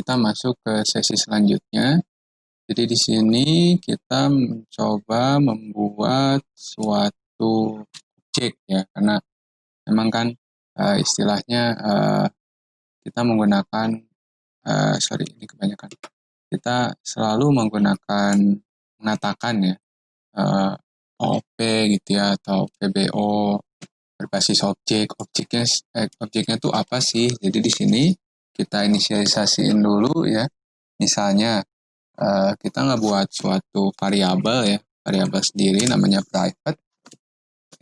kita masuk ke sesi selanjutnya. Jadi di sini kita mencoba membuat suatu objek ya, karena memang kan istilahnya kita menggunakan, ini kebanyakan. Kita selalu menggunakan mengatakan ya, OOP gitu ya, atau PBO berbasis objeknya tuh apa sih? Jadi di sini kita inisialisasiin dulu ya. Misalnya kita ngebuat suatu variabel ya, variabel sendiri namanya private.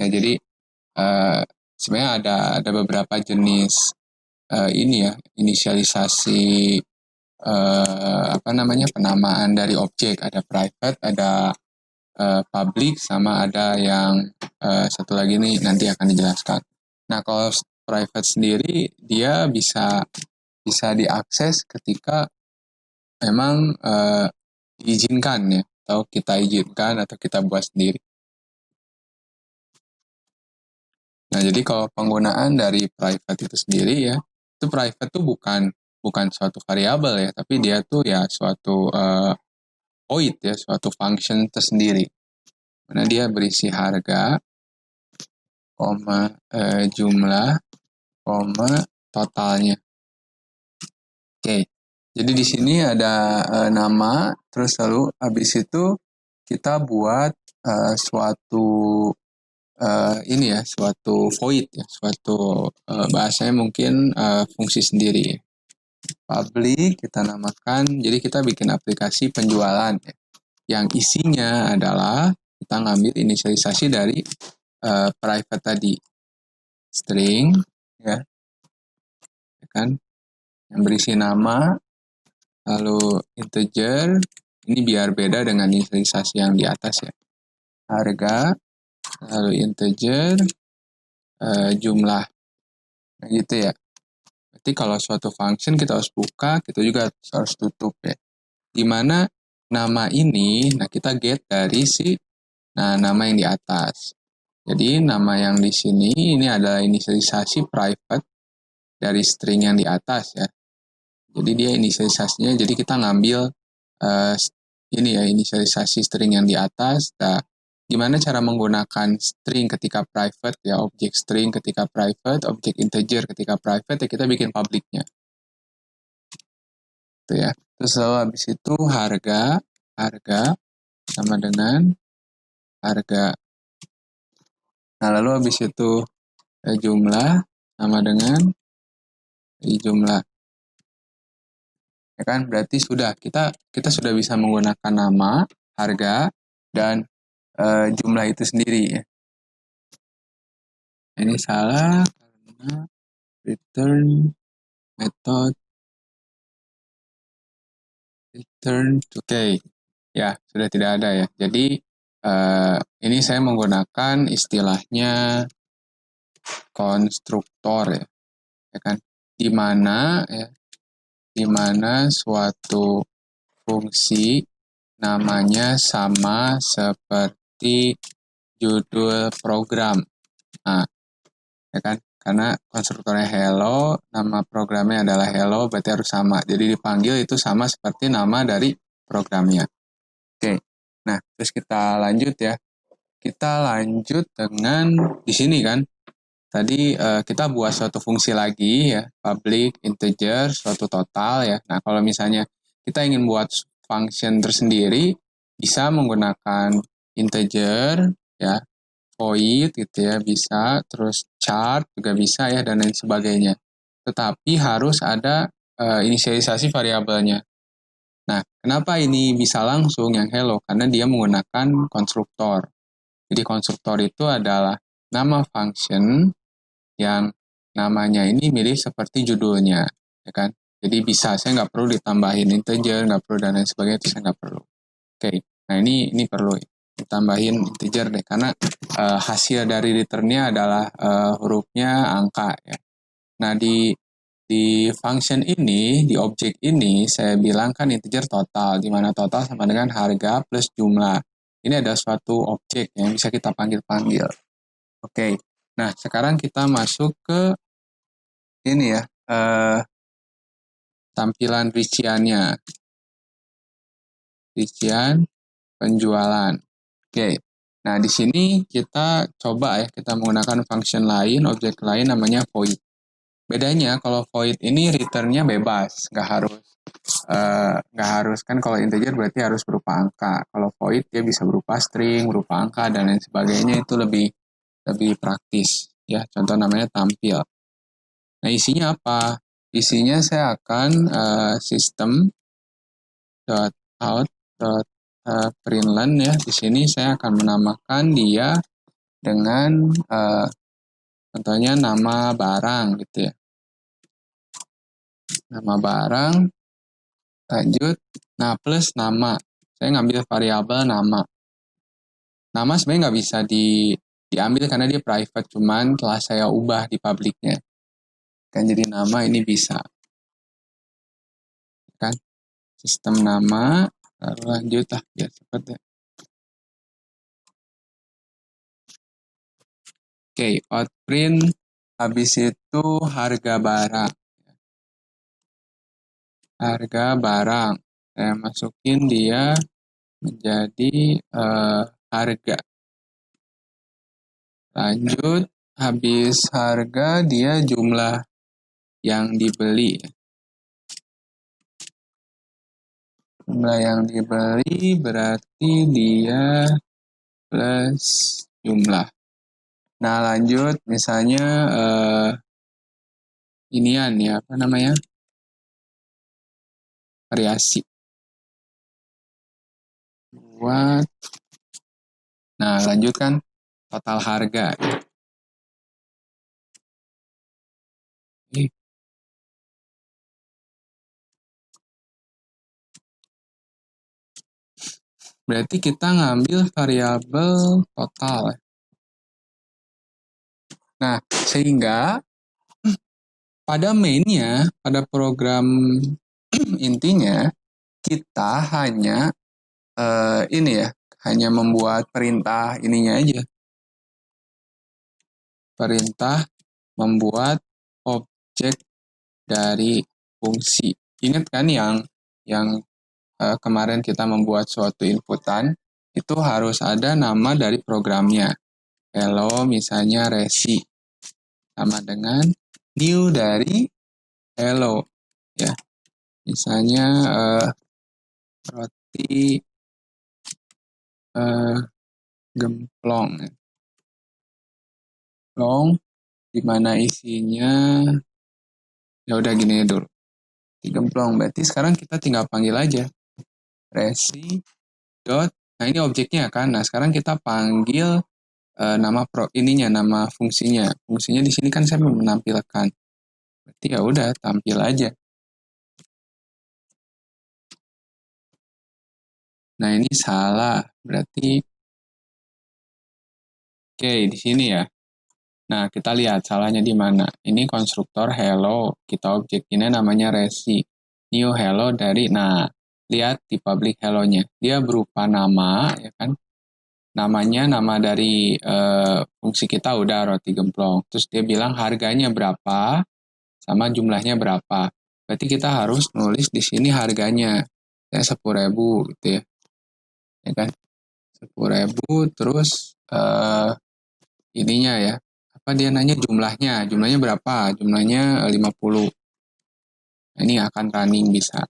Ya jadi sebenarnya ada beberapa jenis ini ya, inisialisasi penamaan dari objek. Ada private, ada public, sama ada yang satu lagi nih nanti akan dijelaskan. Nah, kalau private sendiri dia bisa diakses ketika memang diizinkan ya, atau kita izinkan atau kita buat sendiri. Nah, jadi kalau penggunaan dari private itu sendiri ya, itu private tuh bukan suatu variabel ya, tapi dia tuh ya suatu void ya, suatu function tersendiri. Mana dia berisi harga, jumlah, totalnya. Oke, jadi di sini ada nama, terus lalu habis itu kita buat suatu suatu void ya, suatu bahasanya mungkin fungsi sendiri. Public kita namakan, jadi kita bikin aplikasi penjualan ya, yang isinya adalah kita ngambil inisialisasi dari private tadi, string ya kan, yang berisi nama, lalu integer, ini biar beda dengan inisialisasi yang di atas ya, harga, lalu integer, jumlah, nah gitu ya. Berarti kalau suatu function kita harus buka, kita juga harus tutup ya. Dimana nama ini, nah kita get dari nama yang di atas. Jadi nama yang di sini ini adalah inisialisasi private dari string yang di atas ya. Jadi dia inisialisasinya, jadi kita ngambil inisialisasi string yang di atas. Nah, gimana cara menggunakan string ketika private ya, objek string ketika private, objek integer ketika private ya, kita bikin publicnya. Itu ya. Terus lalu habis itu harga sama dengan harga. Nah, lalu habis itu jumlah sama dengan jumlah. Ya kan, berarti kita sudah bisa menggunakan nama, harga, dan jumlah itu sendiri ya. Ini salah karena return method return to k. Ya, sudah tidak ada ya. Jadi ini saya menggunakan istilahnya konstruktor ya kan, di mana suatu fungsi namanya sama seperti judul program. Nah, ya kan? Karena konstruktornya hello, nama programnya adalah hello, berarti harus sama. Jadi dipanggil itu sama seperti nama dari programnya. Oke. Nah, terus kita lanjut ya. Kita lanjut dengan di sini kan. Tadi kita buat suatu fungsi lagi ya, public, integer, suatu total ya. Nah, kalau misalnya kita ingin buat function tersendiri, bisa menggunakan integer ya, void gitu ya, bisa, terus chart juga bisa ya, dan lain sebagainya. Tetapi harus ada inisialisasi variabelnya. Nah, kenapa ini bisa langsung yang hello? Karena dia menggunakan konstruktor. Jadi konstruktor itu adalah nama function yang namanya ini mirip seperti judulnya, ya kan? Jadi bisa, saya nggak perlu ditambahin integer, nggak perlu dan lain sebagainya, itu saya nggak perlu. Oke, nah ini perlu ditambahin integer deh, karena hasil dari returnnya adalah hurufnya angka ya. Nah di function ini, di objek ini, saya bilang kan integer total, di mana total sama dengan harga plus jumlah. Ini ada suatu objek yang bisa kita panggil-panggil. Oke. Nah, sekarang kita masuk ke ini ya, tampilan rinciannya. Rincian penjualan. Oke. Nah, di sini kita coba ya, kita menggunakan function lain, objek lain namanya void. Bedanya kalau void ini return-nya bebas, nggak harus kan kalau integer berarti harus berupa angka. Kalau void dia bisa berupa string, berupa angka dan lain sebagainya, itu lebih praktis ya. Contoh namanya tampil. Nah, isinya apa? Isinya saya akan system dot out dot println ya. Di sini saya akan menamakan dia dengan contohnya nama barang gitu ya. Nama barang, lanjut, nah plus nama. Saya ngambil variabel nama. Nama sebenarnya nggak bisa diambil karena dia private, cuman telah saya ubah di publiknya. Kan jadi nama ini bisa. Kan sistem nama, lalu lanjut biar cepet ya. Oke, outprint, habis itu harga barang. Harga barang. Saya masukin dia menjadi harga. Lanjut, habis harga dia jumlah yang dibeli. Jumlah yang dibeli berarti dia plus jumlah. Nah, lanjut misalnya inian ya, apa namanya? Variasi. Buat. Nah, lanjutkan total harga. Berarti kita ngambil variabel total. Nah, sehingga pada mainnya, pada program intinya, kita hanya hanya membuat perintah ininya aja. Perintah membuat objek dari fungsi. Ingat kan yang kemarin kita membuat suatu inputan, itu harus ada nama dari programnya. Hello misalnya resi sama dengan new dari hello ya. Misalnya roti gemplong. Gemplong dimana isinya ya udah gini dulu. Gemplong berarti sekarang kita tinggal panggil aja resi dot. Nah, ini objeknya kan. Nah, sekarang kita panggil nama nama fungsinya. Fungsinya di sini kan saya menampilkan. Berarti ya udah tampil aja. Nah, ini salah. Berarti oke, di sini ya. Nah, kita lihat salahnya di mana. Ini konstruktor hello, kita objeknya namanya resi. New hello dari, nah, lihat di public hello-nya. Dia berupa nama, ya kan. Namanya nama dari fungsi kita udah roti gemplong. Terus dia bilang harganya berapa sama jumlahnya berapa. Berarti kita harus nulis di sini harganya. Ya 10.000 gitu ya. Ya kan? 10.000 terus ininya ya. Apa dia nanya jumlahnya? Jumlahnya berapa? Jumlahnya 50. Ini akan running bisa.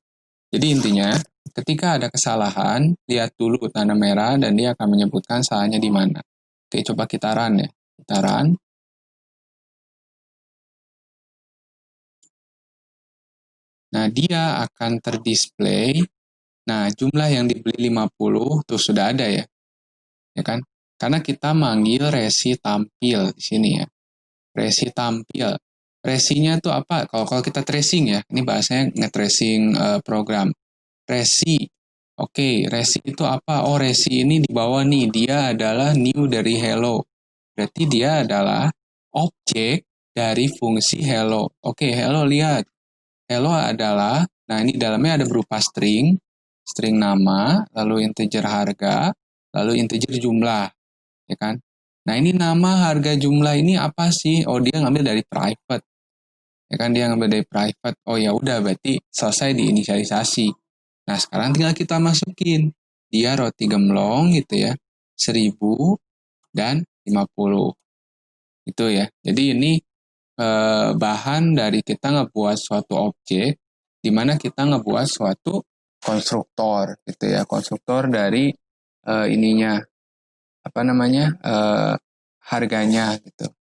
Jadi intinya ketika ada kesalahan, lihat dulu tanda merah dan dia akan menyebutkan salahnya di mana. Oke, coba kita run ya. Kita run. Nah, dia akan terdisplay. Nah, jumlah yang dibeli 50 tuh sudah ada ya. Ya kan? Karena kita manggil resi tampil di sini ya. Resi tampil. Resinya tuh apa? Kalau kita tracing ya, ini bahasanya nge-tracing program. Resi. Oke, resi itu apa? Oh, resi ini di bawah nih, dia adalah new dari hello. Berarti dia adalah objek dari fungsi hello. Oke, hello lihat. Hello adalah, nah ini dalamnya ada berupa string nama, lalu integer harga, lalu integer jumlah, ya kan? Nah ini nama, harga, jumlah ini apa sih? Oh dia ngambil dari private, Ya kan dia ngambil dari private. Oh ya udah berarti selesai diinisialisasi. Nah, sekarang tinggal kita masukin. Dia roti gemblong gitu ya. 1000 dan 50. Itu ya. Jadi ini bahan dari kita ngebuat suatu objek di mana kita ngebuat suatu konstruktor gitu ya. Konstruktor dari ininya apa namanya? Harganya gitu.